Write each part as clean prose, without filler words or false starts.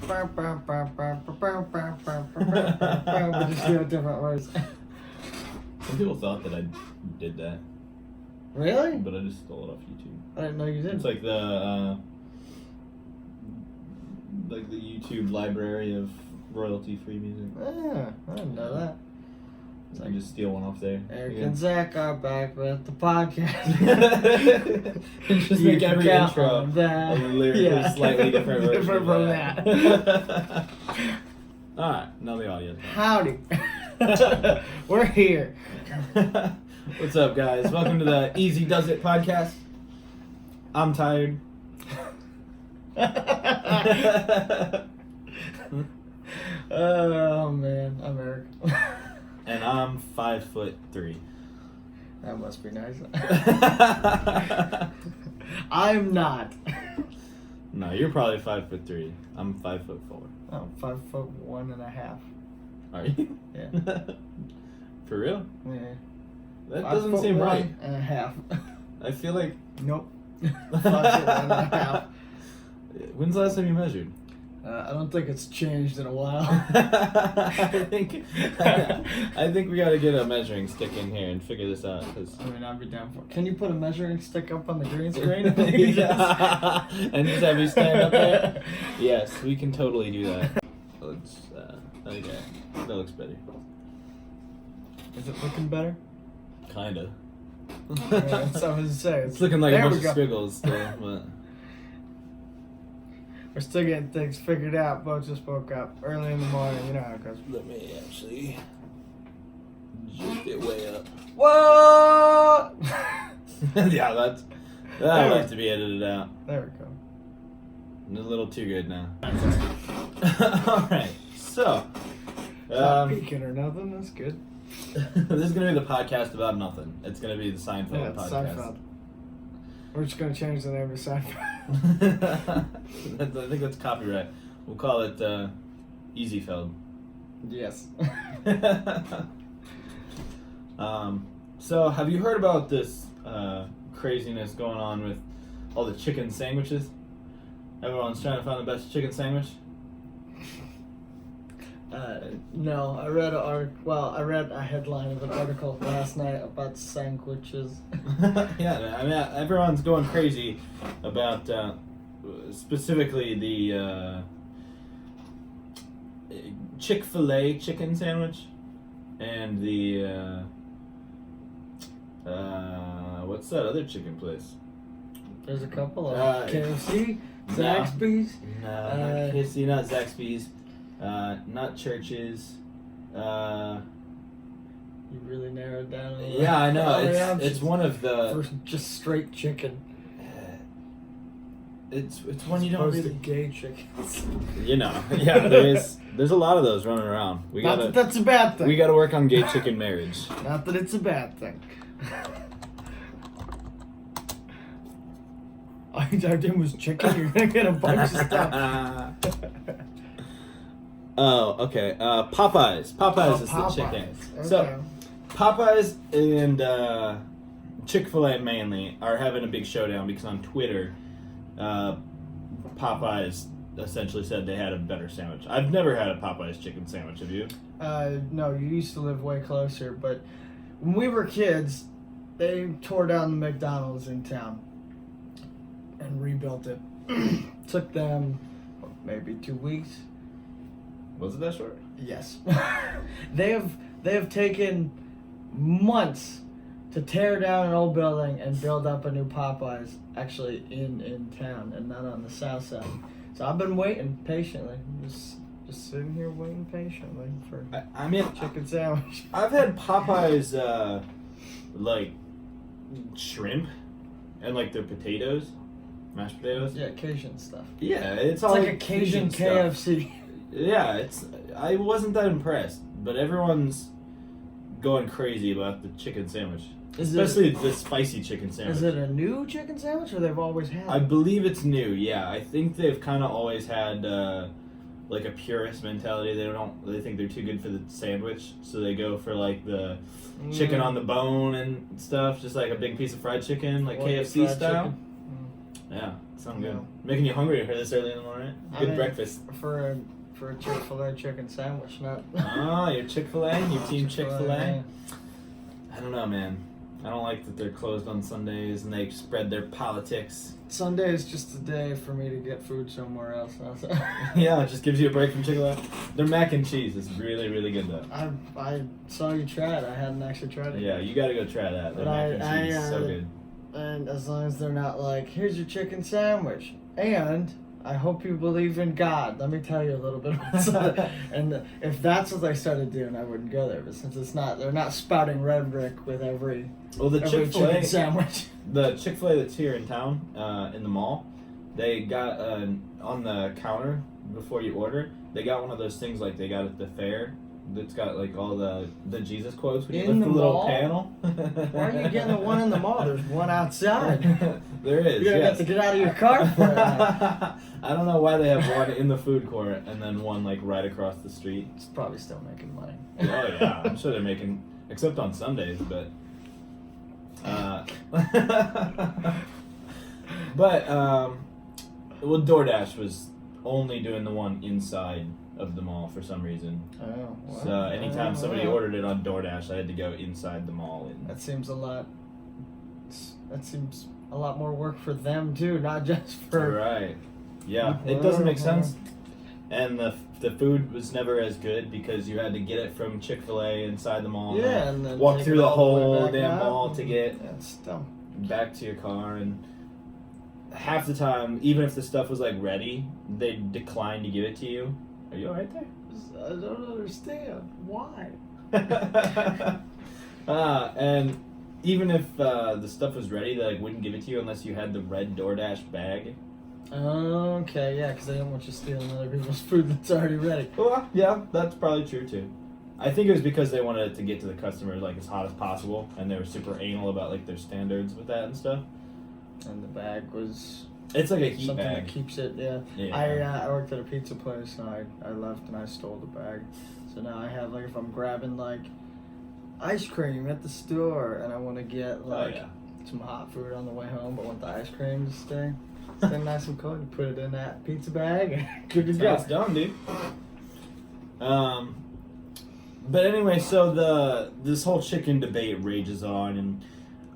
But just do it different words. Some people thought that I did that. Really? But I just stole it off YouTube. I didn't know you did. It's like the YouTube library of royalty-free music. Yeah, I didn't know that. So I can just steal one off there. Eric and Zach are back with the podcast. Just make every intro a lyrically slightly different version. Different from that. Alright, now the audio. Howdy. We're here. What's up, guys? Welcome to the Easy Does It podcast. I'm tired. Oh man, I'm Eric. And I'm 5'3". That must be nice. I'm not. No, you're probably 5'3". I'm 5'4". I'm 5'1.5". Are you? Yeah. For real? Yeah. That doesn't seem right. 1.5. I feel like. Nope. 5'1.5". When's the last time you measured? I don't think it's changed in a while. I think we gotta get a measuring stick in here and figure this out. Cause... I mean, I'd be down for it. Can you put a measuring stick up on the green screen? Yeah. And just have you stand up there? Yes, we can totally do that. Let's, okay, that looks better. Is it looking better? Kinda. Yeah, that's what I was say. It's looking like a bunch of squiggles still, but... We're still getting things figured out. Bo just woke up early in the morning. You know how it goes. Let me actually just get way up. What? Yeah, that'll have to be edited out. There we go. A little too good now. Alright, so... Not peeking or nothing. That's good. This is going to be the podcast about nothing. It's going to be the Seinfeld podcast. Seinfeld. We're just going to change the name to Seinfeld. I think that's copyright. We'll call it Easyfeld. Yes. So, have you heard about this craziness going on with all the chicken sandwiches? Everyone's trying to find the best chicken sandwich? No, I read I read a headline of an article last night about sandwiches. Yeah, I mean, everyone's going crazy about specifically the Chick-fil-A chicken sandwich and the what's that other chicken place? There's a couple of KFC, Zaxby's. No, not KFC, not Zaxby's. Not Churches. You really narrowed down. Yeah, I know. It's one of the. For just straight chicken. It's one you don't really. To gay chickens. You know, yeah. There's a lot of those running around. Not that that's a bad thing. We gotta work on gay chicken marriage. Not that it's a bad thing. All you did was chicken. You're gonna get a bunch of stuff. Oh, okay. Popeyes. Popeyes is the chicken. Okay. So, Popeyes and Chick-fil-A mainly are having a big showdown because on Twitter, Popeyes essentially said they had a better sandwich. I've never had a Popeyes chicken sandwich. Have you? No, you used to live way closer, but when we were kids, they tore down the McDonald's in town and rebuilt it. Took them maybe 2 weeks. Was it that short? Yes. They have taken months to tear down an old building and build up a new Popeyes actually in town and not on the south side. So I've been waiting patiently. Just sitting here waiting patiently for I mean chicken sandwich. I've had Popeyes like shrimp and like their potatoes, mashed potatoes. Yeah, Cajun stuff. Yeah, It's like a Cajun KFC. Yeah, I wasn't that impressed, but everyone's going crazy about the chicken sandwich. Especially the spicy chicken sandwich. Is it a new chicken sandwich or they've always had it? I believe it's new, yeah. I think they've kind of always had like a purist mentality. They think they're too good for the sandwich, so they go for like the chicken on the bone and stuff, just like a big piece of fried chicken, like KFC style. Yeah. Sound good. No. Making you hungry for this early in the morning. Good breakfast. For a Chick-fil-A chicken sandwich, not. Oh, your Chick-fil-A? Your team Chick-fil-A? Yeah. I don't know, man. I don't like that they're closed on Sundays and they spread their politics. Sunday is just a day for me to get food somewhere else. Yeah, it just gives you a break from Chick-fil-A. Their mac and cheese is really, really good, though. I saw you try it. I hadn't actually tried it. Yeah, you gotta go try that. Their But mac and cheese is so good. And as long as they're not like, here's your chicken sandwich, and I hope you believe in God. Let me tell you a little bit about that. And if that's what they started doing, I wouldn't go there. But since it's not, they're not spouting rhetoric with every Chicken chicken sandwich. The Chick-fil-A that's here in town, in the mall, they got on the counter before you order. They got one of those things like they got at the fair. That's got like all the Jesus quotes when you lift the little mall? panel. Why are you getting the one in the mall? There's one outside. There is. You're gonna have to get out of your car for it. I don't know why they have one in the food court and then one like right across the street. It's probably still making money. Oh yeah, I'm sure they're making, except on Sundays, but. Well, DoorDash was only doing the one inside of the mall for some reason. Oh, wow. So anytime somebody ordered it on DoorDash, I had to go inside the mall. That seems a lot. That seems a lot more work for them too, not just for. Right. Yeah, it doesn't make sense. And the food was never as good because you had to get it from Chick-fil-A inside the mall. Yeah, and then walk take through it the all the way whole back damn out. mall to get That's dumb. back to your car. And half the time, even if the stuff was like ready, they declined to give it to you. Are you alright there? I don't understand why. And even if the stuff was ready, they like wouldn't give it to you unless you had the red DoorDash bag. Okay, yeah, because they don't want you stealing other people's food that's already ready. Well, yeah, that's probably true too. I think it was because they wanted it to get to the customer like as hot as possible, and they were super anal about like their standards with that and stuff. And the bag was. It's like a heat something bag. that keeps it. Yeah. I worked at a pizza place, and I left and I stole the bag. So now I have like if I'm grabbing like ice cream at the store, and I want to get like some hot food on the way home, but want the ice cream to stay nice and cold. You put it in that pizza bag, and good to go. That's dumb, dude. But anyway, so this whole chicken debate rages on,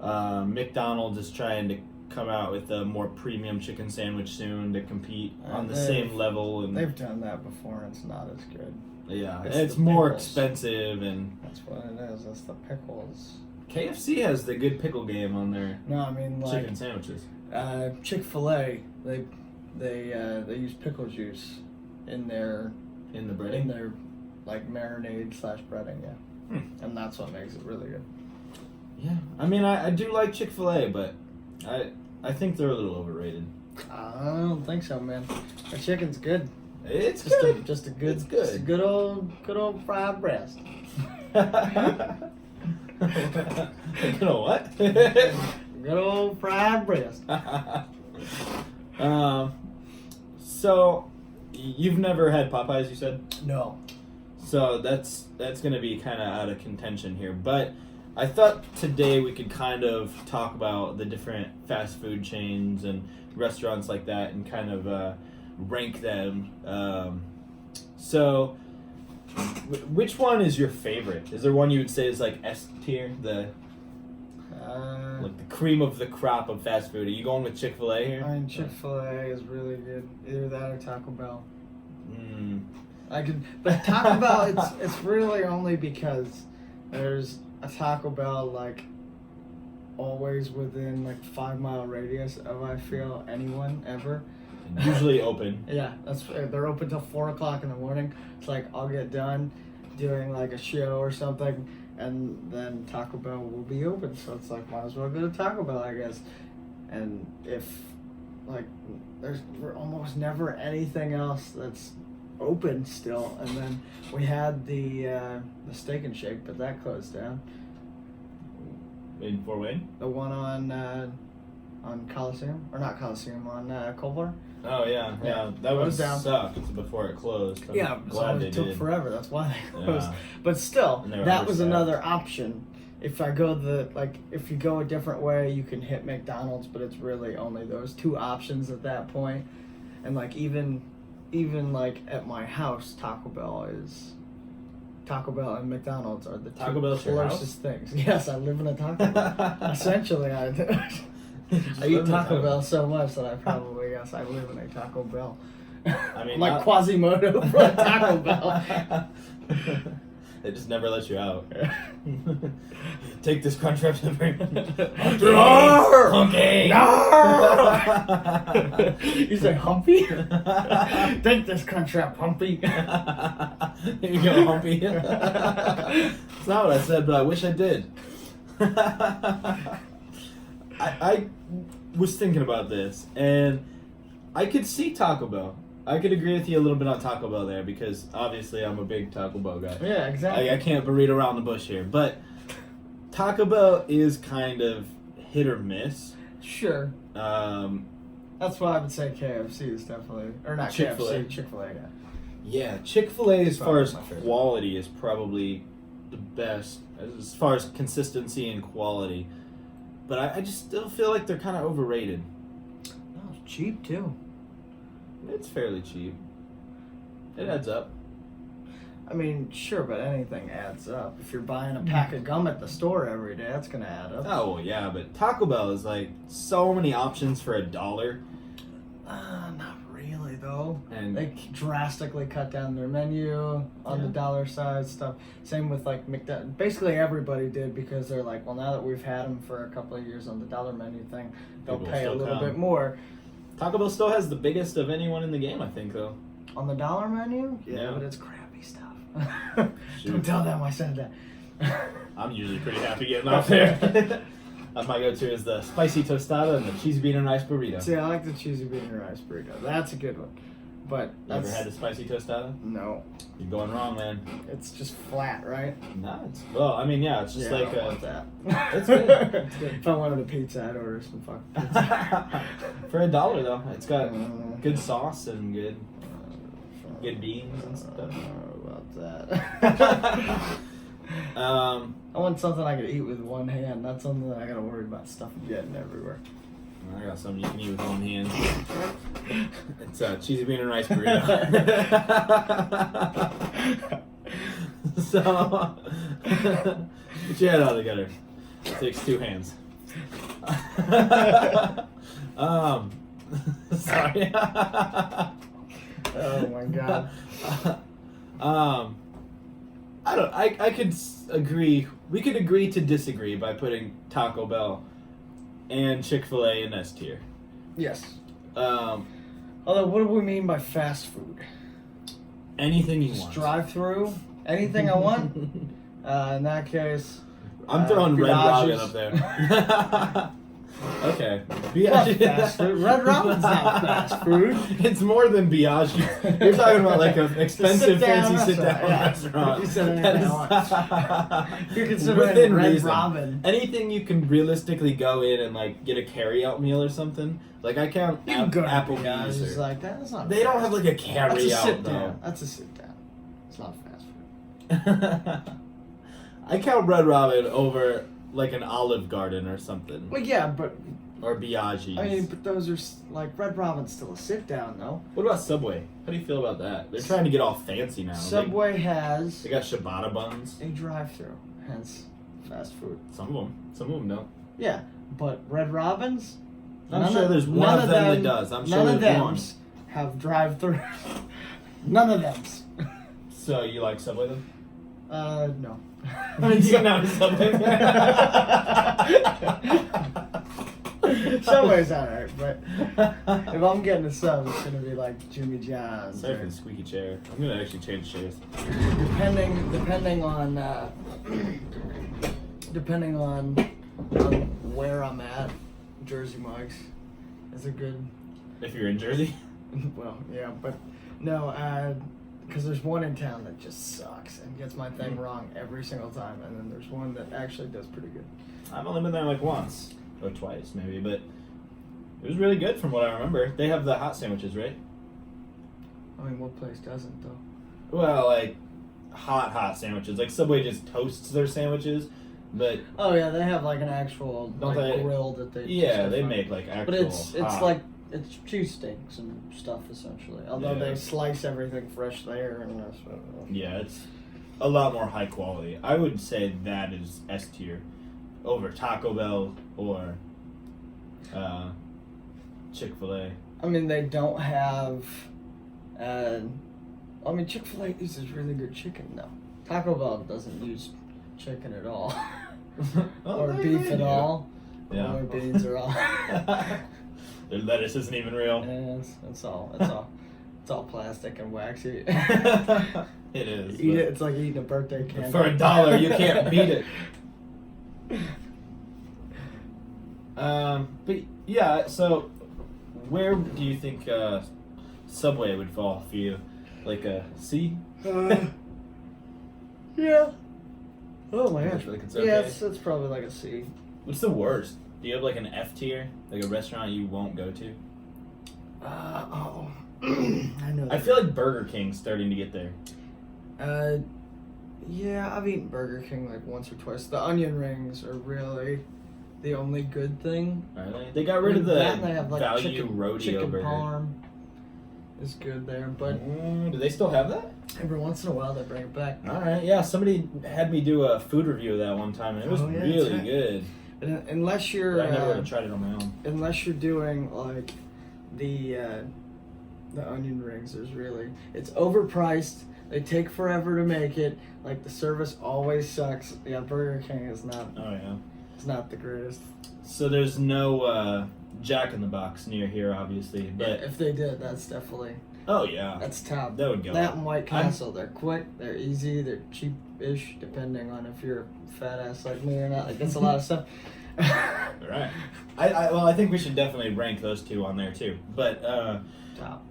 and McDonald's is trying to come out with a more premium chicken sandwich soon to compete on the same level. And they've done that before, and it's not as good. Yeah, It's it's the more pickles. expensive, and That's what it is. That's the pickles. KFC has the good pickle game on their No, I mean like chicken sandwiches. Chick-fil-A. They use pickle juice in their In the breading? like marinade / breading, yeah. And that's what makes it really good. Yeah, I mean, I do like Chick-fil-A, but I think they're a little overrated. I don't think so, man. The chicken's good. It's Just good. a good. It's good. Just a good old fried breast. You know what? Good old fried breast. So you've never had Popeyes, you said? No. So that's gonna be kind of out of contention here, but I thought today we could kind of talk about the different fast food chains and restaurants like that, and kind of rank them. So, which one is your favorite? Is there one you would say is like S tier, like the cream of the crop of fast food? Are you going with Chick-fil-A here? I mean, Chick-fil-A is really good. Either that or Taco Bell. But Taco Bell, it's really only because there's a Taco Bell like always within like 5 mile radius of I feel anyone ever. Usually open. Yeah, they're open till 4 o'clock in the morning. It's like I'll get done doing like a show or something, and then Taco Bell will be open. So it's like might as well go to Taco Bell, I guess. And if like there's almost never anything else that's open still. And then we had the Steak and Shake, but that closed down. In Fort Wayne? The one on Coliseum, or not Coliseum, on Culver. Oh yeah. That Closed was down. sucked before it closed. I'm glad they it took did. forever. That's why they closed. Yeah. But still, And they were that was overstaffed. another option if you go a different way, you can hit McDonald's, but it's really only those two options at that point. And like even like at my house, Taco Bell and McDonald's are the Taco two Bell's your closest things. Yes, I live in a Taco Bell. Essentially, I Just eat live in a Taco Bell so much that I probably I live in a Taco Bell. I mean, like Quasimodo from Taco Bell. They just never let you out. Take this Crunchwrap Supreme. Hunky! You say Humpy? Take this Crunchwrap Humpy. Here you go, Humpy. It's not what I said, but I wish I did. I was thinking about this, and I could see Taco Bell. I could agree with you a little bit on Taco Bell there, because obviously I'm a big Taco Bell guy. Yeah, exactly. I can't beat around the bush here, but Taco Bell is kind of hit or miss. Sure. That's why I would say KFC is definitely, or not Chick-fil-A. KFC, Chick-fil-A. Yeah. Yeah, Chick-fil-A as far as my favorite. quality is probably the best as far as consistency and quality. But I just still feel like they're kind of overrated. No, it's cheap too. It's fairly cheap. It adds up. I mean, sure, but anything adds up. If you're buying a pack of gum at the store every day, that's gonna add up. Oh, well, yeah, but Taco Bell is like so many options for $1. Not really though. And They drastically cut down their menu on the dollar size stuff. Same with like McDonald's. Basically everybody did, because they're like, well, now that we've had them for a couple of years on the dollar menu thing, they'll People pay a still little come. bit more. Taco Bell still has the biggest of anyone in the game, I think, though. On the dollar menu? Yeah. But it's crappy stuff. Shoot. Don't tell them I said that. I'm usually pretty happy getting off there. That's my go-to is the spicy tostada and the cheesy bean and rice burrito. See, I like the cheesy bean and rice burrito. That's a good one. But Never that's... had the spicy tostada? No. You're going wrong, man. It's just flat, right? No, it's well. I mean, yeah, it's just Yeah, like I don't want that. It's good. It's good. If I wanted a pizza, I'd order some fucking pizza. For $1 though, it's got good sauce and good beans and I stuff. don't know about that. I want something I could eat with one hand, not something that I gotta worry about stuff getting everywhere. I got something you can eat with one hand. It's cheesy bean and rice burrito. So, get your head out together. It takes two hands. Sorry. Oh my god. I could agree. We could agree to disagree by putting Taco Bell and Chick-fil-A in S tier. Yes. Although, what do we mean by fast food? anything you Just want. drive through anything I want. In that case, I'm throwing Red Robin Biaggi's. up there. Okay. Not fast food. Red Robin's not fast food. It's more than Biaggi. You're talking about like an expensive, sit-down fancy sit-down restaurant, yeah. restaurant. You said anything I want. You're considering Within Red reason. Robin. Anything you can realistically go in and like get a carry-out meal or something. Like I count You can go to Applebee's. Biaggi's Or, like that. That's not. they don't fast have like a food. That's a carry-out sit though. down. That's a sit down. It's not fast food. I count Red Robin over like an Olive Garden or something. Well, yeah, but Or Biaggi's. I mean, but those are like Red Robin's still a sit down though. What about Subway? How do you feel about that? They're trying to get all fancy now. Subway has They got ciabatta buns. a drive-through, hence fast food. Some of them don't. Yeah, but Red Robin's. I'm sure there's one of them that does. I'm sure none of there's one. them have drive-through. None of them. So you like Subway then? No. You're not a Subway Subway's alright, but if I'm getting a sub, it's gonna be like Jimmy John's. Sorry or- for the squeaky chair. I'm gonna actually change chairs. Depending on where I'm at, Jersey Mike's is a good. If you're in Jersey. Well, yeah, but no, because there's one in town that just sucks and gets my thing wrong every single time, and then there's one that actually does pretty good. I've only been there like once or twice maybe, but it was really good from what I remember. They have the hot sandwiches, right? I mean, what place doesn't though? Well, like hot sandwiches. Like Subway just toasts their sandwiches. But Oh yeah, they have like an actual Don't like they- grill that they. yeah, just they have. make like actual. But it's hot. like it's cheesesteaks and stuff essentially. Although Yeah. they slice everything fresh there and that's what. Yeah, it's a lot more high quality. I would say that is S tier over Taco Bell or Chick-fil-A. I mean, they don't have. I mean, Chick-fil-A uses really good chicken though. Taco Bell doesn't use chicken at all, Oh, or they beef at do. all, Yeah. or beans at all. Their lettuce isn't even real. Yeah, it's all plastic and waxy. It is. Eat but it. It's like eating a birthday candy. For $1, you can't beat it. But yeah, so where do you think Subway would fall for you? Like a C? Yeah. Oh my You gosh. guys really consider Yeah, okay? it's probably like a C. What's the worst? Do you have like an F tier? Like a restaurant you won't go to? Oh. I know. I feel like Burger King's starting to get there. Yeah, I've eaten Burger King like once or twice. The onion rings are really the only good thing. Are they? They got rid of the That and they have like value chicken rodeo burger. parm is good there, but Do they still have that? every once in a while they bring it back. All right, yeah. Somebody had me do a food review of that one time, and it was Oh, yeah, that's really right. good. And unless you're But I never would have tried it on my own. unless you're doing like the onion rings, it's overpriced. They take forever to make it. Like the service always sucks. Yeah, Burger King is not. Oh yeah. It's not the greatest. So there's no Jack in the Box near here, obviously. But If they did, that's definitely oh yeah, that's top. that would go. That and White Castle, they're quick, they're easy, they're cheap-ish, depending on if you're a fat ass like me or not. Like that's a lot of stuff. Right. I think we should definitely rank those two on there too. But Top.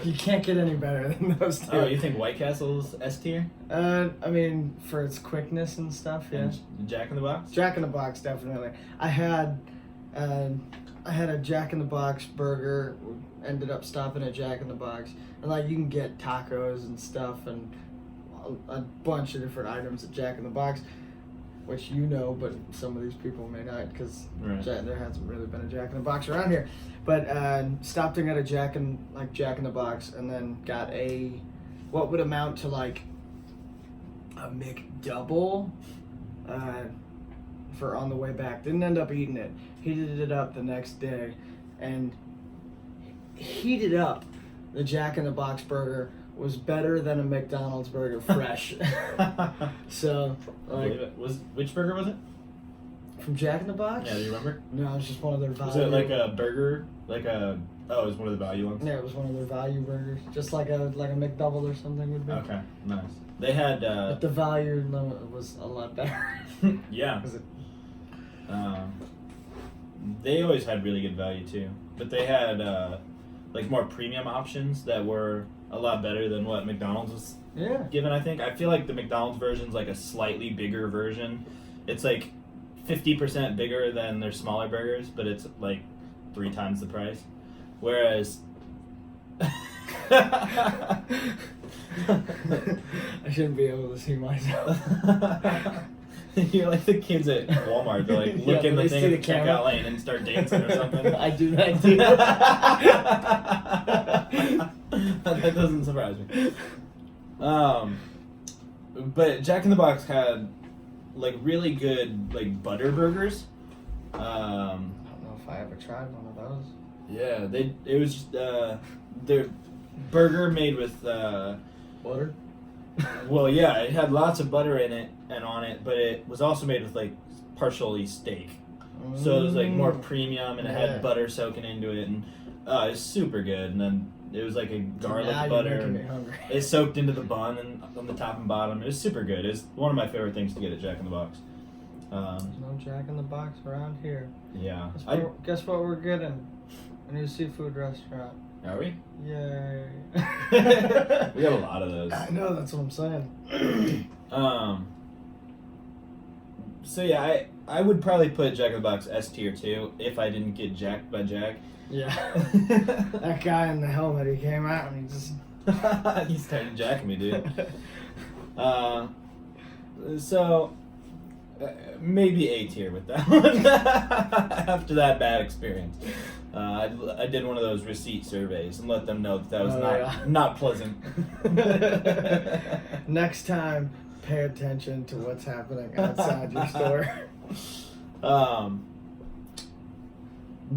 You can't get any better than those two. oh, you think White Castle's S tier? I mean, for its quickness and stuff, yeah. And Jack in the Box? Jack in the Box, definitely. I had a Jack in the Box burger. Ended up stopping at Jack in the Box, and like you can get tacos and stuff and a bunch of different items at Jack in the Box, which you know, but some of these people may not because Right. there hasn't really been a Jack in the Box around here. But stopped in at a Jack in the Box, and then got what would amount to like a McDouble for on the way back. Didn't end up eating it. Heated it up the next day, and heated up the Jack in the Box burger was better than a McDonald's burger fresh. So like Which burger was it? from Jack in the Box? Yeah, do you remember? No, it's just one of their value. Was it like a burger? Oh, it was one of the value ones? Yeah, it was one of their value burgers, just like a McDouble or something would be. Okay, nice. They had, But the value was a lot better. yeah. 'Cause it- They always had really good value too. But they had, like more premium options that were a lot better than what McDonald's was yeah. given, I think. I feel like the McDonald's version's like a slightly bigger version. It's like 50% bigger than their smaller burgers, but it's like 3 times the price. Whereas I shouldn't be able to see myself. you're like the kids at Walmart. They're like look Yeah, in the they thing see at the the camera. checkout lane and start dancing or something. I do that too. That doesn't surprise me. But Jack in the Box had like really good like butter burgers. I don't know if I ever tried one of those. Yeah, it was just, their burger made with Butter? well, yeah, it had lots of butter in it and on it, but it was also made with like partially steak. So it was like more premium, and it Yeah. had butter soaking into it, and it was super good. And then it was like a garlic Now butter, you're making me and hungry. it soaked into the bun and on the top and bottom. It was super good. It was one of my favorite things to get at Jack in the Box. There's no Jack in the Box around here. Yeah, Guess what we're getting? A new seafood restaurant. are we? Yay. We have a lot of those. I know, that's what I'm saying. So yeah, I would probably put Jack in the Box S tier too if I didn't get jacked by Jack. Yeah. That guy in the helmet, he came out and he just... He started jacking me, dude. So maybe A tier with that one. After that bad experience, I did one of those receipt surveys and let them know that was not pleasant. Next time, pay attention to what's happening outside your store.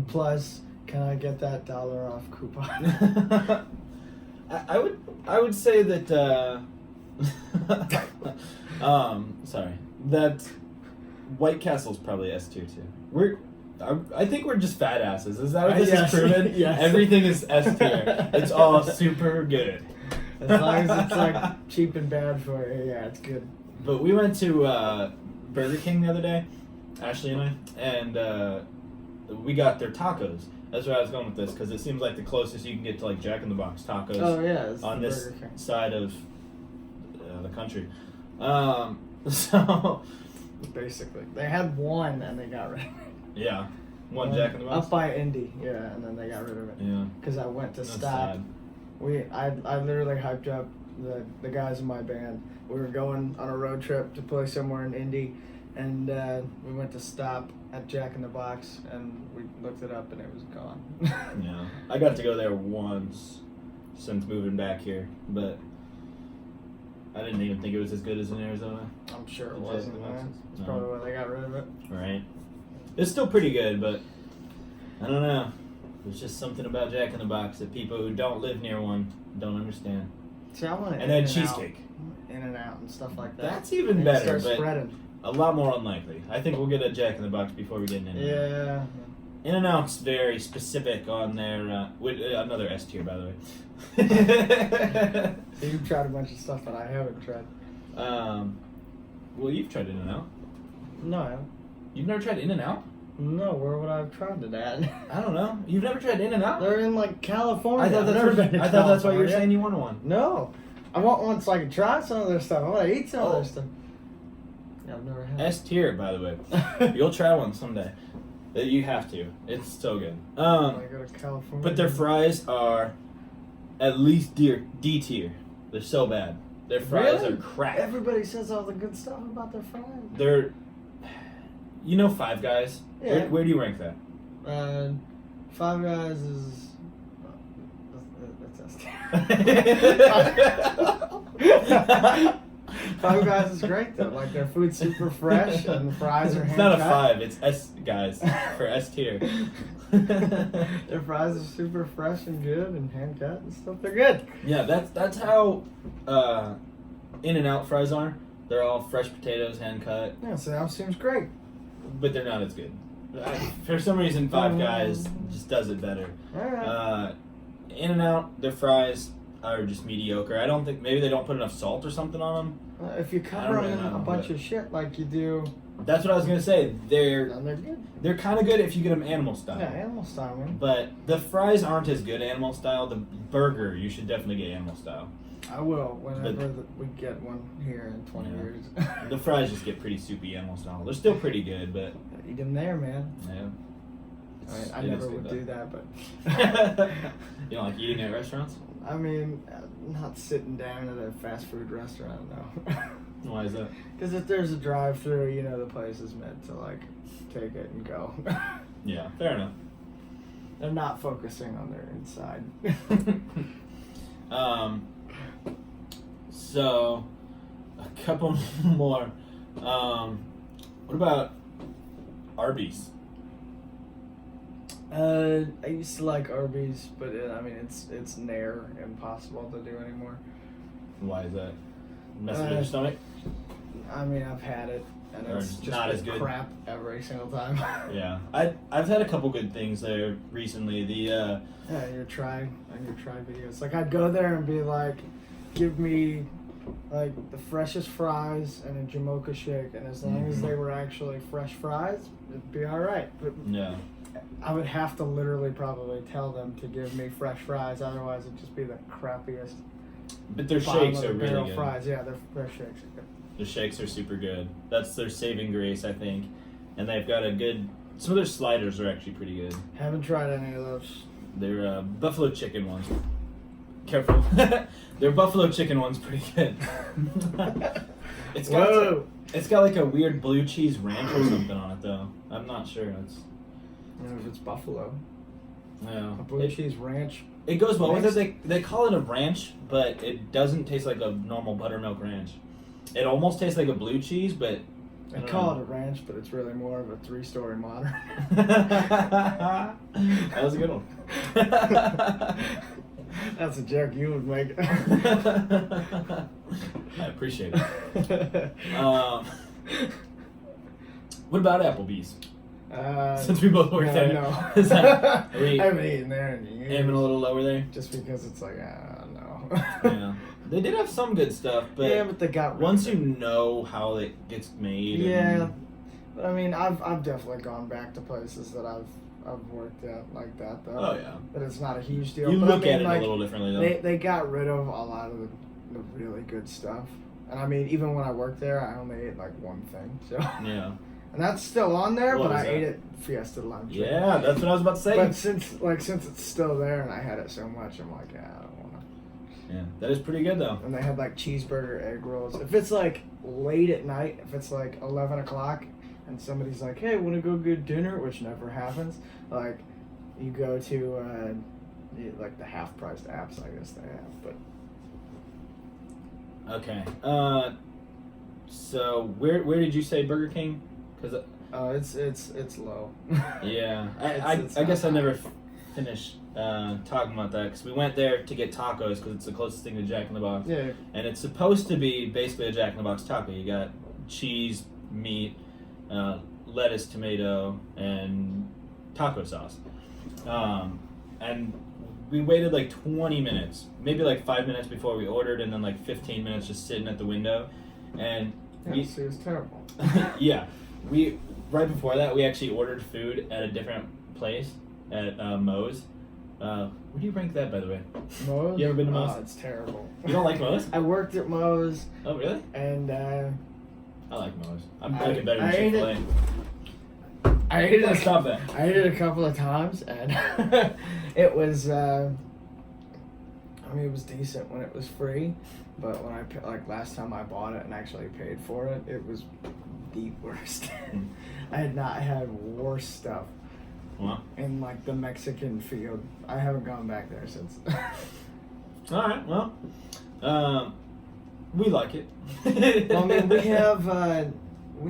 Plus, can I get that $1 off coupon? I would say that sorry, that White Castle's probably S tier too. I think we're just fat asses. Is that what this is proven? Yes. Everything is S tier. It's all super good. As long as it's like cheap and bad for you, yeah, it's good. But we went to Burger King the other day, Ashley and I, and we got their tacos. That's where I was going with this, because it seems like the closest you can get to like Jack in the Box tacos. Oh yeah, it's on the this Burger King side of the country. So basically, they had one and they got rid of it. yeah, one Jack in the Box Up by Indy, yeah, and then they got rid of it. Yeah, Because I went to that's stop. sad. I literally hyped up the guys in my band. We were going on a road trip to play somewhere in Indy, and we went to stop at Jack in the Box, and we looked it up, and it was gone. Yeah, I got to go there once since moving back here, but I didn't even think it was as good as in Arizona. I'm sure it The wasn't, Jack in the man. Boxes? That's No. probably why they got rid of it. Right. It's still pretty good, but I don't know. There's just something about Jack in the Box that people who don't live near one don't understand. See, I want And then cheesecake. In-N-Out and stuff like that. That's even And better, start but spreading. a lot more unlikely. I think we'll get a Jack in the Box before we get an In-N-Out. Yeah. In-N-Out's very specific on their another S tier, by the way. You've tried a bunch of stuff that I haven't tried. Well, you've tried In-N-Out. No, I haven't. You've never tried In-N-Out? No, where would I have tried it at? I don't know. You've never tried In-N-Out? They're in like California. I thought I've never been to that's why you were California. saying you wanted one. No, I want one so I can try some of their stuff. I want to eat some of Oh. their stuff. Yeah, I've never had. S tier, by the way. You'll try one someday. You have to. It's so good. When I go to California. But their fries are at least D tier. They're so bad. Their fries Really? are crap. Everybody says all the good stuff about their fries. They're, you know, Five Guys. Yeah. Where do you rank that? Five Guys is. That's Five Guys is great though. Like their food's super fresh and the fries are It's hand not a cut. 5. It's S guys for S tier. Their fries are super fresh and good and hand cut and stuff. They're good. Yeah, that's how In-N-Out fries are. They're all fresh potatoes, hand cut, Yeah, so that seems great. but they're not as good. For some reason, Five Guys just does it better. Alright. In-N-Out, their fries are just mediocre. I don't think, maybe they don't put enough salt or something on them. If you I cover don't them really in know, a bunch but- of shit like you do, That's what I was gonna say. then they're good. They're kind of good if you get them animal style. Yeah, animal style, man. But the fries aren't as good animal style. The burger, you should definitely get animal style. I will whenever we get one here in 20 Yeah. years. The fries just get pretty soupy animal style. They're still pretty good, but Eat them there, man. yeah. I It is never good, would though. do that, but You don't like eating at restaurants? I mean, not sitting down at a fast food restaurant, no. Why is that? Because if there's a drive-through, you know the place is meant to like take it and go. Yeah, fair enough. They're not focusing on their inside. So a couple more. What about Arby's? I used to like Arby's, but I mean it's near impossible to do anymore. Why is that? Messing with your stomach? I mean I've had it and Or it's just not as been good? crap every single time. Yeah, I've had a couple good things there recently. The Yeah, your try videos. Like I'd go there and be like, give me like the freshest fries and a Jamocha shake, and as long as they were actually fresh fries, it'd be all right. But yeah, I would have to literally probably tell them to give me fresh fries, otherwise it'd just be the crappiest. but their bottom shakes of the are barrel really good. Fries, yeah, their shakes are good. The shakes are super good. That's their saving grace, I think. And they've got a good. Some of their sliders are actually pretty good. Haven't tried any of those. Their buffalo chicken ones. Careful. Their buffalo chicken one's pretty good. It's got Whoa. it's got like a weird blue cheese ranch or something on it though. I'm not sure. It's I don't know if it's buffalo. yeah. A blue cheese ranch. It goes well with Mixed? it. They call it a ranch, but it doesn't taste like a normal buttermilk ranch. It almost tastes like a blue cheese, but They call it a ranch, but it's really more of a 3-story modern. That was a good one. That's a joke you would make. I appreciate it. What about Applebee's? Since we both work there. No. Is that- are we I haven't eaten there in years. aiming a little lower there? Just because it's like, no. Yeah. They did have some good stuff, but, yeah, but they got rid once of you it. know how it gets made. Yeah. And, But I mean, I've definitely gone back to places that I've worked at like that though. oh yeah. But it's not a huge deal. You But look I mean, at it like, a little differently though. They got rid of a lot of the really good stuff. And I mean, even when I worked there, I only ate like one thing. So Yeah. and that's still on there, What but was I that? ate it Fiesta lunch. Yeah, that's what I was about to say. But since it's still there and I had it so much, I'm like, I don't want to. Yeah, that is pretty good though. And they had like cheeseburger egg rolls. If it's like late at night, if it's like 11 o'clock, and somebody's like, "Hey, want to go get dinner?" which never happens. Like, you go to like the half-priced apps, I guess they have, but. Okay. So where did you say Burger King? Because It's low. yeah, It's I guess not I never high. finished talking about that because we went there to get tacos because it's the closest thing to Jack in the Box, Yeah. and it's supposed to be basically a Jack in the Box taco. You got cheese, meat, lettuce, tomato, and taco sauce. And we waited like 20 minutes, maybe like 5 minutes before we ordered, and then like 15 minutes just sitting at the window. And See, it's terrible. yeah, right before that we actually ordered food at a different place at Moe's. Where do you rank that, by the way? Moe's? You ever been to Moe's? Oh, it's terrible. You don't like Moe's? I worked at Moe's, Oh, really? and I like Moe's. I I- like it better than I ate Chick-fil-A. it- I ate it. Stop that. I ate it a couple of times, and it was. I mean, it was decent when it was free, but when like last time I bought it and actually paid for it, it was the worst. I had not had worse stuff Well, in like the Mexican field. I haven't gone back there since. all right. Well, we like it. Well, I mean, we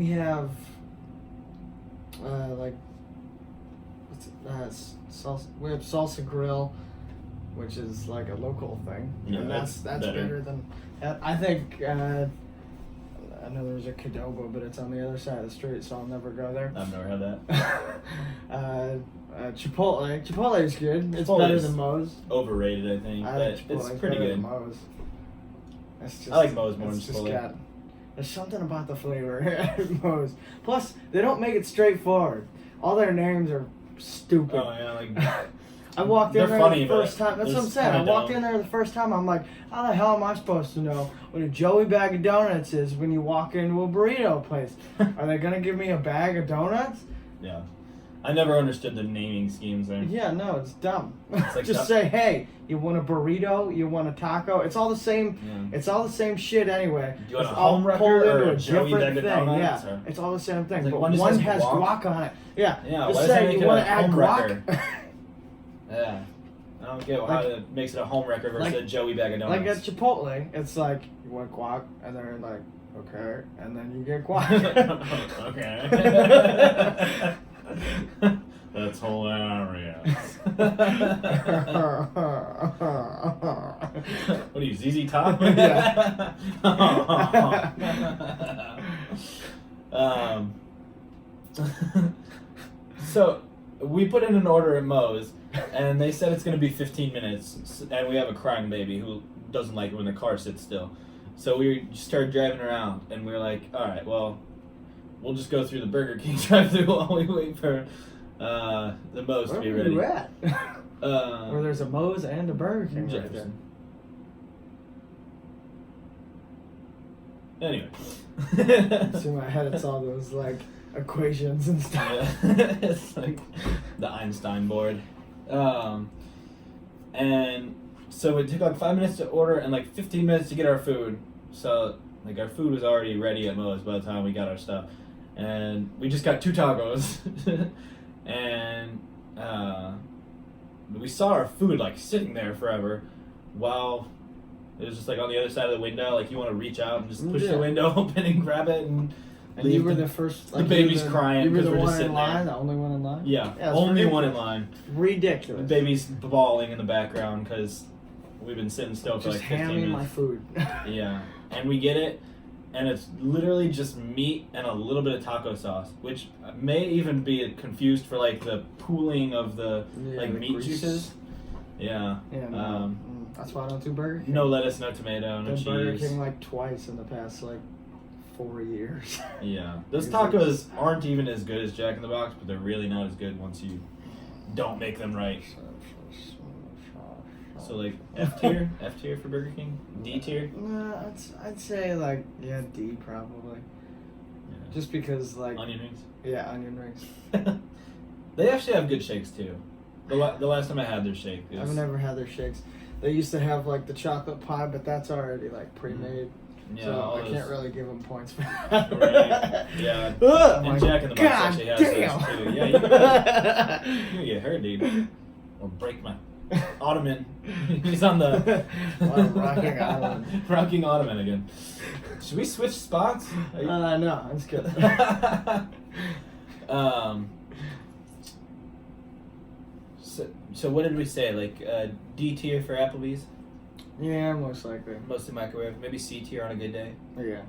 have like salsa. We have Salsa Grill, which is like a local thing, Yeah, and that's that's better. better than. I think I know there's a Cadoba, but it's on the other side of the street, so I'll never go there. I've never had that. Chipotle. Chipotle is good. It's Chipotle better is than Moe's. Overrated, I think, I but think it's Chipotle's pretty better good. than Moe's. It's just, I like Moe's more than it's just Chipotle. there's something about the flavor at Moe's. Plus, they don't make it straightforward. All their names are stupid. Oh yeah, like I walked in they're there funny, the first but time. That's what I'm it's saying. I kinda walked dumb. in there the first time. I'm like, how the hell am I supposed to know what a Joey bag of donuts is when you walk into a burrito place? Are they gonna give me a bag of donuts? yeah. I never understood the naming schemes there. Yeah, no, it's dumb. It's like Just stuff- say, hey, you want a burrito? You want a taco? It's all the same. Yeah. It's all the same shit anyway. Do you want It's a all home wrecker pulled or into a Joey different bag of thing. donuts, Yeah, or- it's all the same thing. It's like but one just one says has guac. guac on it. Yeah. Yeah, Just why does say it make you it want a to add home guac. wrecker? Yeah. I don't get how Like- it makes it a home wrecker versus like- a Joey bag of Like at donuts. Chipotle, it's like you want guac, and they're like, okay, and then you get guac. Okay. That's hilarious. What are you, ZZ Top? Yeah. So we put in an order at Moe's, and they said it's going to be 15 minutes, and we have a crying baby who doesn't like it when the car sits still. So we started driving around, and we were like, all right, well, we'll just go through the Burger King drive-thru while we wait for the Moe's to Where be are ready. you at? Where there's a Moe's and a Burger King right there. Jefferson. Anyway. See, in my head, it's all those like equations and stuff. Yeah. It's like the Einstein board. And so it took like 5 minutes to order and like 15 minutes to get our food. So like our food was already ready at Moe's by the time we got our stuff, and we just got 2 tacos, and we saw our food like sitting there forever, while it was just like on the other side of the window. Like you want to reach out and just push the window open and grab it, and you were the first. The baby's crying. You were the we're just one in sitting line, there. the only one in line. Yeah, it's only ridiculous. one in line. Ridiculous. The baby's bawling in the background because we've been sitting still for Just like 15 hand me minutes. my food. Yeah, and we get it, and it's literally just meat and a little bit of taco sauce, which may even be confused for like the pooling of the the meat grease. juices. Yeah. Yeah, no. That's why I don't do Burger King. No lettuce, no tomato, no Done cheese. Burger King like twice in the past like 4 years. Yeah, those tacos aren't even as good as Jack in the Box, but they're really not as good once you don't make them right. So like F tier, F tier for Burger King, D tier. Nah, I'd say like D probably. Yeah. Just because like Onion rings. Yeah, onion rings. They actually have good shakes too. The last time I had their shake, I've never had their shakes. They used to have like the chocolate pie, but that's already like pre-made. Yeah, so I can't really give them points for that. Right. Yeah. Ugh, And Jack in the Box actually has damn. those too. Yeah, you're gonna get hurt, dude. Or break my ottoman. He's on the rocking ottoman. Rocking ottoman again. Should we switch spots? No, that's good. So what did we say? Like D tier for Applebee's? Yeah, most likely. Mostly microwave. Maybe C tier on a good day. Yeah.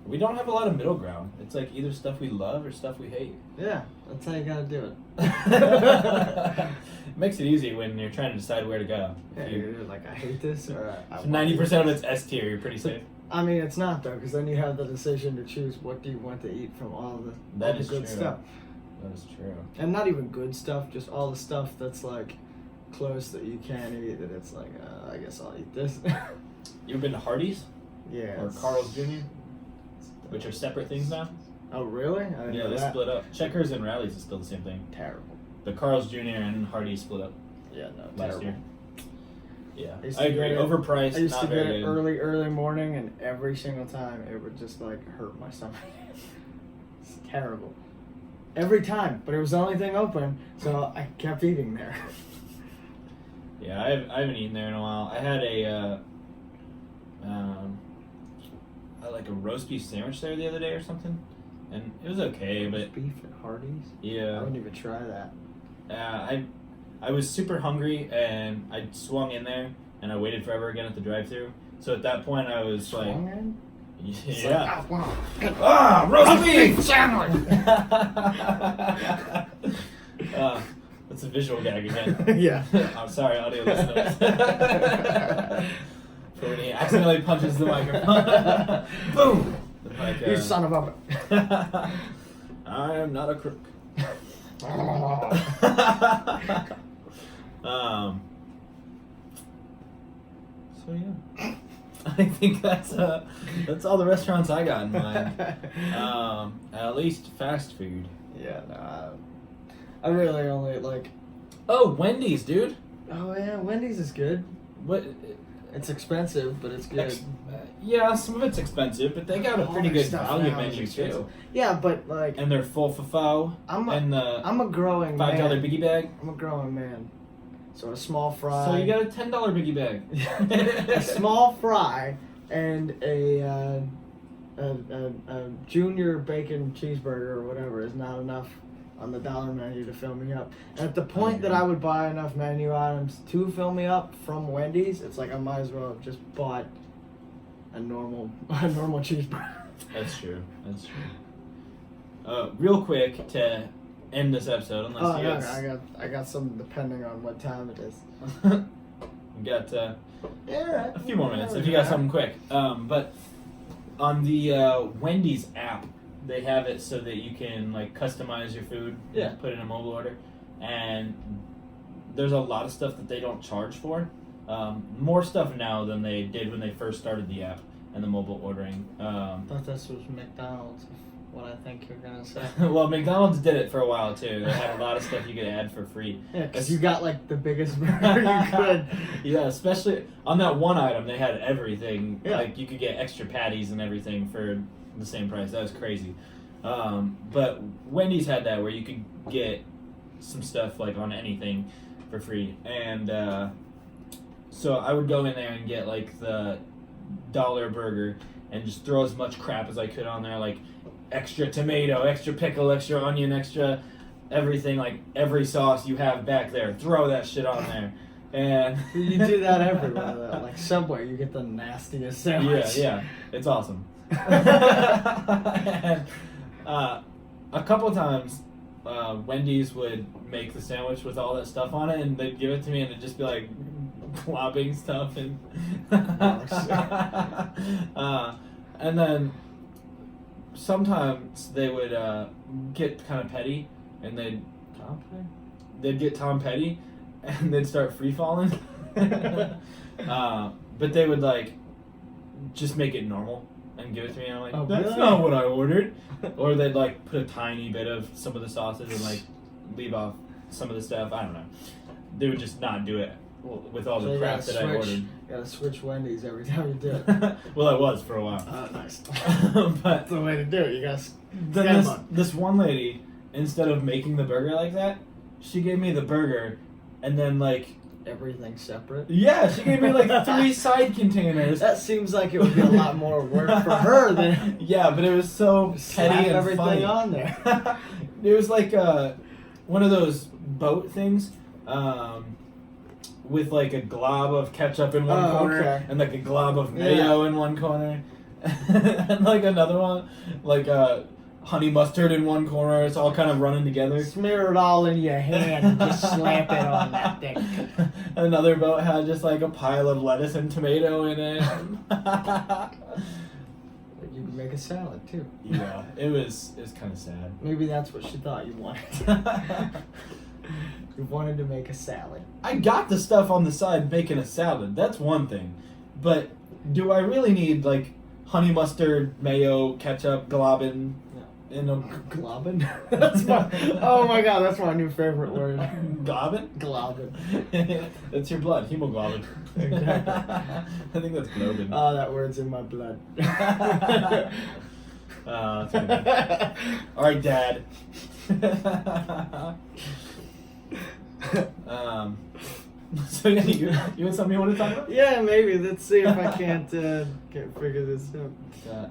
We don't have a lot of middle ground. It's like either stuff we love or stuff we hate. Yeah, that's how you gotta do it. It makes it easy when you're trying to decide where to go. Yeah, you're like, I hate this, or I 90% of it's S tier. You're pretty safe. I mean, it's not though, because then you have the decision to choose what do you want to eat from all the That is good true. stuff. That is true. And not even good stuff, just all the stuff that's like close that you can't eat. That it's like, I guess I'll eat this. You ever been to Hardee's Yeah. or Carl's Jr., which are separate things now? Oh really? I didn't Yeah, know they that. split up. Checkers and Rallies is still the same thing. Terrible. The Carl's Jr. and Hardee's split up Yeah, no. last terrible. year. Yeah, used I to agree. get it- Overpriced, I used not to very get it good. early morning, and every single time it would just like hurt my stomach. It's terrible. Every time, but it was the only thing open, so I kept eating there. Yeah, I haven't eaten there in a while. I had like a roast beef sandwich there the other day or something, and it was okay, but Beef at Hardee's? I yeah, wouldn't even try that. I was super hungry and I swung in there and I waited forever again at the drive-thru. So at that point I was Swung in? like, It's yeah, like, oh, wow. ah, roast beef sandwich! That's a visual gag again. Yeah. I'm sorry, audio listeners. For when he accidentally punches the microphone. Boom! Like, You son of a... I am not a crook. So yeah, I think that's all the restaurants I got in mind. At least fast food. Yeah, no, I really only like... Oh, Wendy's, dude. Oh yeah, Wendy's is good. What? It's expensive, but it's good. Yeah, some of it's expensive, but they got a All pretty their good stuff value now is menu expensive. too. Yeah, but like... And they're full for and the I'm a growing $5 man. biggie bag. I'm a growing man. So a small fry. So you got a $10 biggie bag. A small fry and a junior bacon cheeseburger or whatever is not enough on the dollar menu to fill me up. And at the point that I would buy enough menu items to fill me up from Wendy's, it's like I might as well have just bought a normal cheeseburger. That's true. That's true. Real quick to end this episode, unless you guys... I got some depending on what time it is. We got a few more minutes if you got something quick. But on the Wendy's app, they have it so that you can like customize your food. Yeah. Put in a mobile order, and there's a lot of stuff that they don't charge for. More stuff now than they did when they first started the app and the mobile ordering. I thought this was McDonald's. what I think you're gonna say. Well, McDonald's did it for a while too. They had a lot of stuff you could add for free. Yeah, because you got like the biggest burger you could. Yeah, especially on that one item, they had everything. Yeah. Like you could get extra patties and everything for the same price. That was crazy. But Wendy's had that where you could get some stuff like on anything for free, and so I would go in there and get like the $1 burger and just throw as much crap as I could on there, like extra tomato, extra pickle, extra onion, extra everything, like every sauce you have back there, throw that shit on there. And You do that everywhere, though. Like Subway, you get the nastiest sandwich. yeah, it's awesome. And, a couple times, Wendy's would make the sandwich with all that stuff on it, and they'd give it to me, and it'd just be like globbing stuff, and and then sometimes they would get kind of petty, and they'd get Tom Petty, and they'd start free falling. But they would like just make it normal and give it to me, and I'm like, Oh, that's really? not what I ordered. Or they'd like put a tiny bit of some of the sauces and like leave off some of the stuff. I don't know. They would just not do it with all So the you crap gotta that I switch. ordered. You gotta switch Wendy's every time you do it. Well, I was for a while. Oh, nice. But That's the way to do it. You gotta. then Stand on. this one lady, instead of making the burger like that, she gave me the burger, and then like, Everything separate. yeah, she gave me like 3 side containers. That seems like it would be a lot more work for her than Yeah, but it was so slap petty and everything funny. on there. It was like one of those boat things, with like a glob of ketchup in one corner, okay. and like a glob of mayo in one corner, and like another one, like honey mustard in one corner. It's all kind of running together. Smear it all in your hand and just slap it on that thing. Another boat had just like a pile of lettuce and tomato in it. You can make a salad too. Yeah, it was kind of sad. Maybe that's what she thought you wanted. You wanted to make a salad. I got the stuff on the side making a salad. That's one thing. But do I really need like honey mustard, mayo, ketchup, globbin in a Globbin? That's my, oh my god, that's my new favorite word. globbin? Globbin. That's your blood, hemoglobin. Exactly. I think that's globin. Oh, that word's in my blood. That's good. All right, Dad. So yeah, you have something you want to talk about? Yeah, maybe. Let's see if I can't figure this out.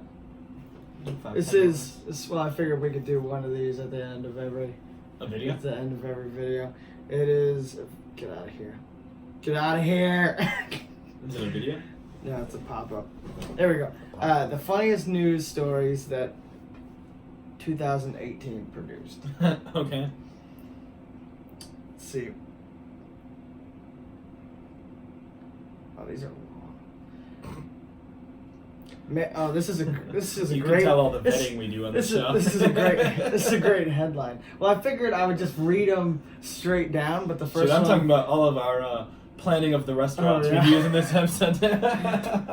Well, I figured we could do one of these at the end of every video. At the end of every video. It is. Get out of here. Get out of here. Is it a video? No, it's a pop-up. There we go. The funniest news stories that 2018 produced. Okay. Let's see. Oh, these are long. Oh, this is a You great. can tell all the this- vetting we do on the This show. is a great headline. Well, I figured I would just read them straight down, but the first Shit, I'm one. talking about all of our planning of the restaurants Oh, yeah. we'd use in this episode.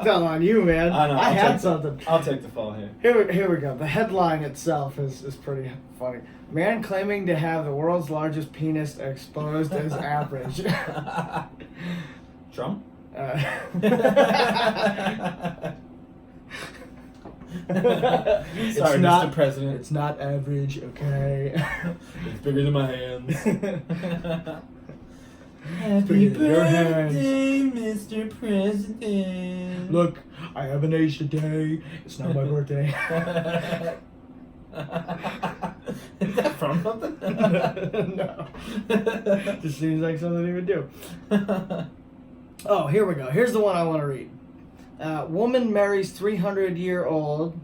Fell on you, man. I know. I had something. I'll take the fall here. Here we go. The headline itself is pretty funny. Man claiming to have the world's largest penis exposed as average. Trump? It's Sorry, not, Mr. President. It's not average, okay? It's bigger than my hands. Happy bigger than your hands. birthday, Mr. President. Look, I have an age today. It's not my birthday. Is that from something? No. Just seems like something he would do. Oh, here we go. Here's the one I want to read. Woman marries 300-year-old.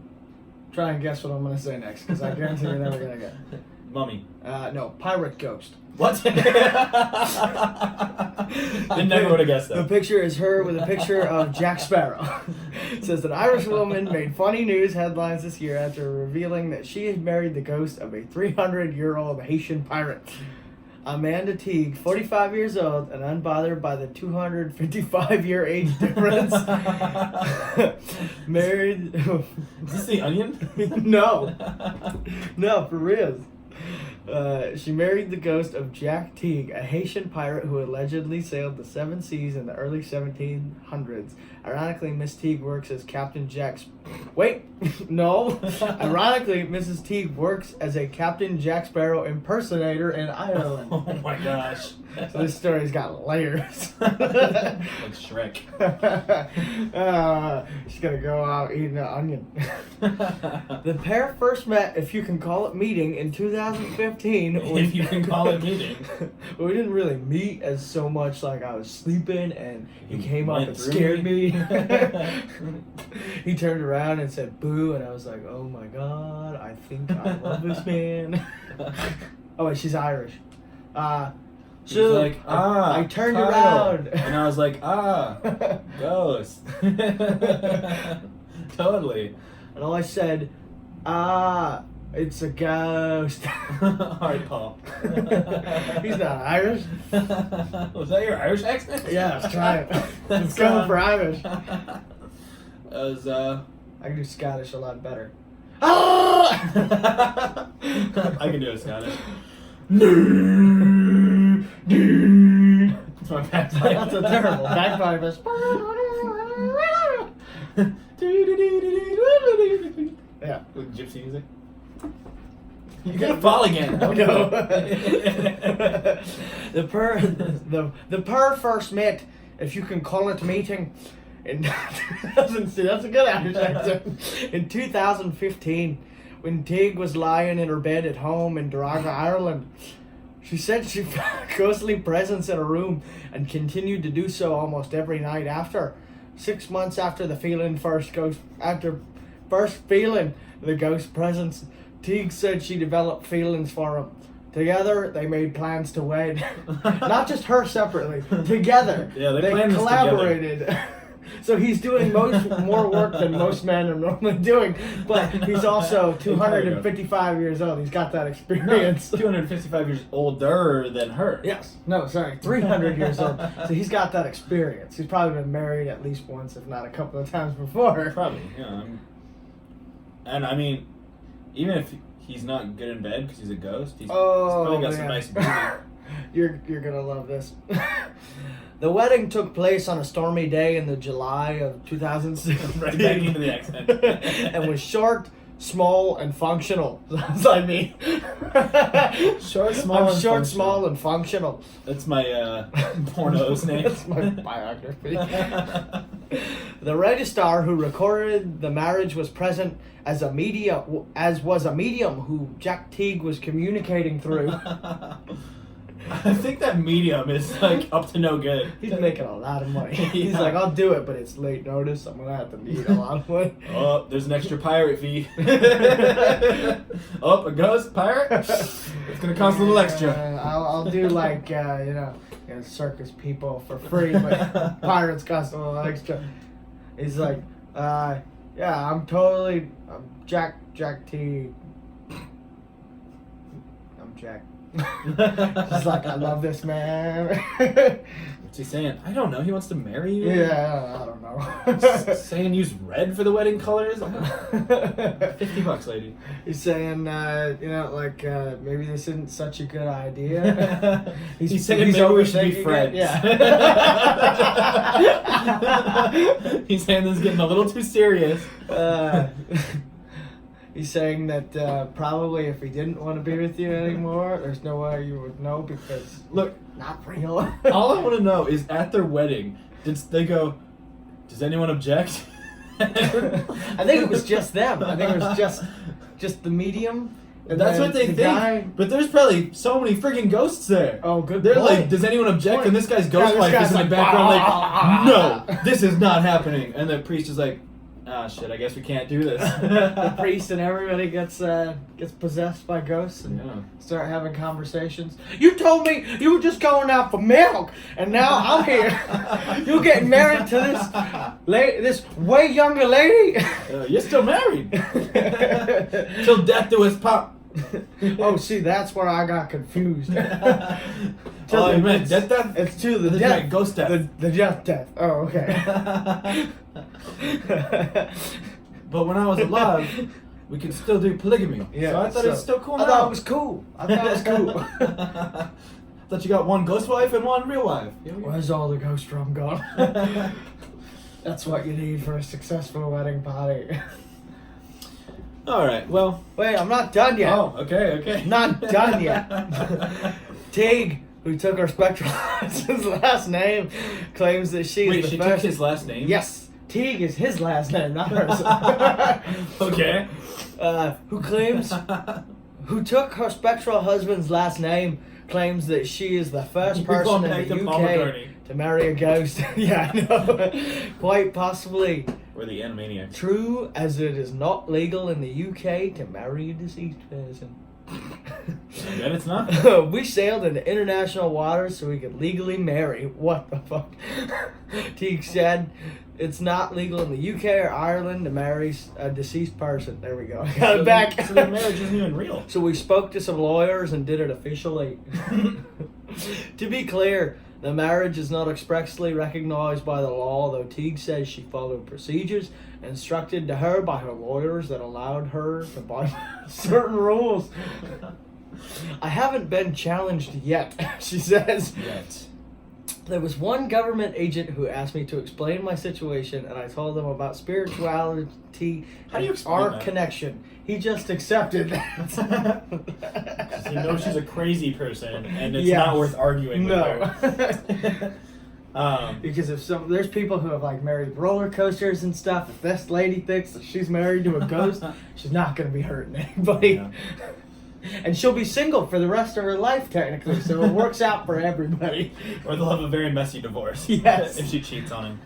Try and guess what I'm going to say next, because I guarantee you're never going to get. Mummy. No, pirate ghost. What? I never would have guessed The that. picture is her with a picture of Jack Sparrow. It says an Irish woman made funny news headlines this year after revealing that she had married the ghost of a 300-year-old Haitian pirate. Amanda Teague, 45 years old and unbothered by the 255-year age difference. Married. Is this The Onion? No. No, for real. She married the ghost of Jack Teague, a Haitian pirate who allegedly sailed the seven seas in the early 1700s. Ironically, Miss Teague works as Captain Jack's... Wait! No! Ironically, Mrs. Teague works as a Captain Jack Sparrow impersonator in Ireland. Oh my gosh. So this story's got layers. Like Shrek. She's gonna go out eating an onion. The pair first met, if you can call it meeting, in 2015. If you can call it meeting. We didn't really meet as so much like I was sleeping and he came up went and through scared me. He turned around and said boo, and I was like, oh my god, I think I love this man. Oh wait, she's Irish. She was like, I turned Kyle. around. And I was like, ghost. Totally. And all I said, it's a ghost. Alright, Paul. He's not Irish. Was that your Irish accent? Yeah, let's try it. Let's go for Irish. That was, I can do Scottish a lot better. I can do a Scottish. It's my bagpipe. That's a terrible bagpipe. Yeah. With gypsy music. You're gonna fall again. No. The pair first met, if you can call it meeting, in that's a good Irish accent. In 2015, when Teague was lying in her bed at home in Drogheda, Ireland. She said she found a ghostly presence in her room and continued to do so almost every night after. 6 months after first feeling the ghost presence, Teague said she developed feelings for him. Together, they made plans to wed. Not just her separately. Together. Yeah, they they planned this collaborated. So he's doing more work than most men are normally doing, but he's also 255 years old. He's got that experience. 255 years older than her. Yes. No, sorry. 300 years old. So he's got that experience. He's probably been married at least once, if not a couple of times before. Probably, yeah. And I mean, even if he's not good in bed because he's a ghost, he's probably got some nice beauty. You're gonna love this. The wedding took place on a stormy day in the July of 2016. Right back into the accent. And was short, small, and functional. That's like me. Short, small, small, and functional. That's my porno's name. That's my biography. The registrar who recorded the marriage was present as was a medium who Jack Teague was communicating through. I think that medium is like up to no good. He's making a lot of money. Yeah. He's like, I'll do it, but it's late notice. I'm gonna have to need a lot of money. Oh, there's an extra pirate fee. Oh, a ghost pirate? It's gonna cost a little extra. I'll do like circus people for free, but pirates cost a little extra. He's like, yeah, I'm Jack T. I'm Jack. He's like, I love this man. What's he saying? I don't know. He wants to marry you? Yeah, I don't know. Saying use red for the wedding colors? $50, lady. He's saying, maybe this isn't such a good idea. He's saying maybe we should be overthinking friends. it. Yeah. He's saying this is getting a little too serious. He's saying that probably if he didn't want to be with you anymore, there's no way you would know because look, not real. All I want to know is at their wedding, did they go, does anyone object? I think it was just them. I think it was just the medium. And that's what they think. Guy... But there's probably so many freaking ghosts there. Oh, good. They're point. Like, does anyone object? And this guy's ghost wife is in the background, like, no, this is not happening. And the priest is like, shit, I guess we can't do this. The priest and everybody gets possessed by ghosts and start having conversations. You told me you were just going out for milk, and now I'm here. You're getting married to this way younger lady. You're still married. Till death do us part. Oh, see, that's where I got confused. Oh, you meant death? It's to the That's death. right, ghost death. The death. Oh, okay. But when I was alive, we could still do polygamy. Yeah, so I thought it was still cool. I thought it was cool. Thought you got one ghost wife and one real wife. Where's all the ghost rum gone? That's what you need for a successful wedding party. All right. Well. Wait, I'm not done yet. Oh, okay. Not done yet. Teague, who took her spectral husband's last name, claims that she is Wait, the she first. took his last name? Yes, Teague is his last name, not hers. Okay. Who took her spectral husband's last name, claims that she is the first You're person going in the back to Paul McCartney. UK to marry a ghost. Yeah, I know. Quite possibly Or the Animaniacs. true, as it is not legal in the UK to marry a deceased person. And it's not. We sailed into international waters so we could legally marry. What the fuck? Teague said it's not legal in the UK or Ireland to marry a deceased person. There we go. I got it back. So the marriage isn't even real. So we spoke to some lawyers and did it officially. To be clear, the marriage is not expressly recognized by the law, though Teague says she followed procedures instructed to her by her lawyers that allowed her to abide by certain rules. I haven't been challenged yet, she says. Yet. There was one government agent who asked me to explain my situation, and I told them about spirituality How do you and explain our that? connection. He just accepted that. You know she's a crazy person, and it's Yes. not worth arguing with No. her. Because there's people who have like married roller coasters and stuff. If this lady thinks that she's married to a ghost, she's not going to be hurting anybody. Yeah. And she'll be single for the rest of her life, technically, so it works out for everybody. Or they'll have a very messy divorce. Yes. If she cheats on him.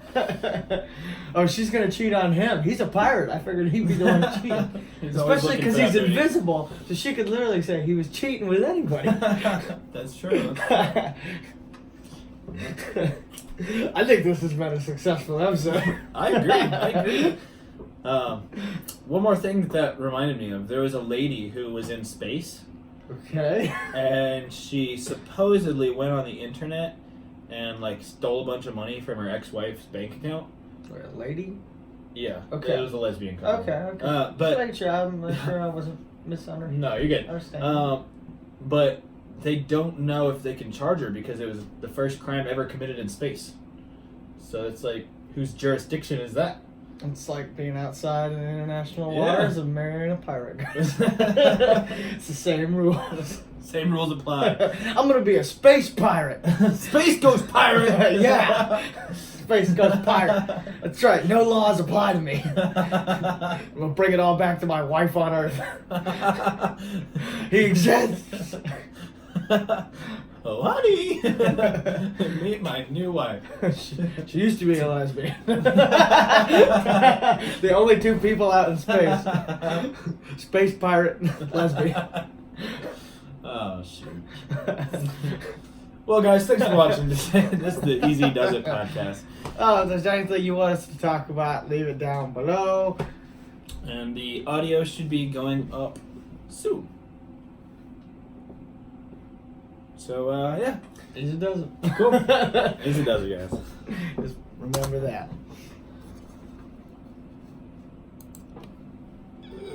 Oh, she's going to cheat on him. He's a pirate. I figured he'd be the one cheating. He's always Especially looking because for he's that booty. invisible, so she could literally say he was cheating with anybody. That's true. I think this has been a successful episode. I agree. One more thing that reminded me of, there was a lady who was in space, Okay. and she supposedly went on the internet and like stole a bunch of money from her ex-wife's bank account. For a lady? Yeah. Okay. It was a lesbian couple. Okay. But Just making sure I'm sure I wasn't misunderstanding. no, you're good. Understand. But they don't know if they can charge her because it was the first crime ever committed in space. So it's like, whose jurisdiction is that? It's like being outside in international Yeah. waters and marrying a pirate. It's the same rules. Same rules apply. I'm gonna be a space pirate. Space Ghost Pirate! Yeah. Space Ghost Pirate. That's right. No laws apply to me. I'm gonna bring it all back to my wife on Earth. He exists. Oh, honey! Meet my new wife. She used to be a lesbian. The only two people out in space. Space pirate, lesbian. Oh, shoot. Well, guys, thanks for watching. This is the Easy Does It podcast. Oh, if there's anything you want us to talk about, leave it down below. And the audio should be going up soon. So, yeah. Easy does it. Cool. Easy Does It, guys. Just remember that.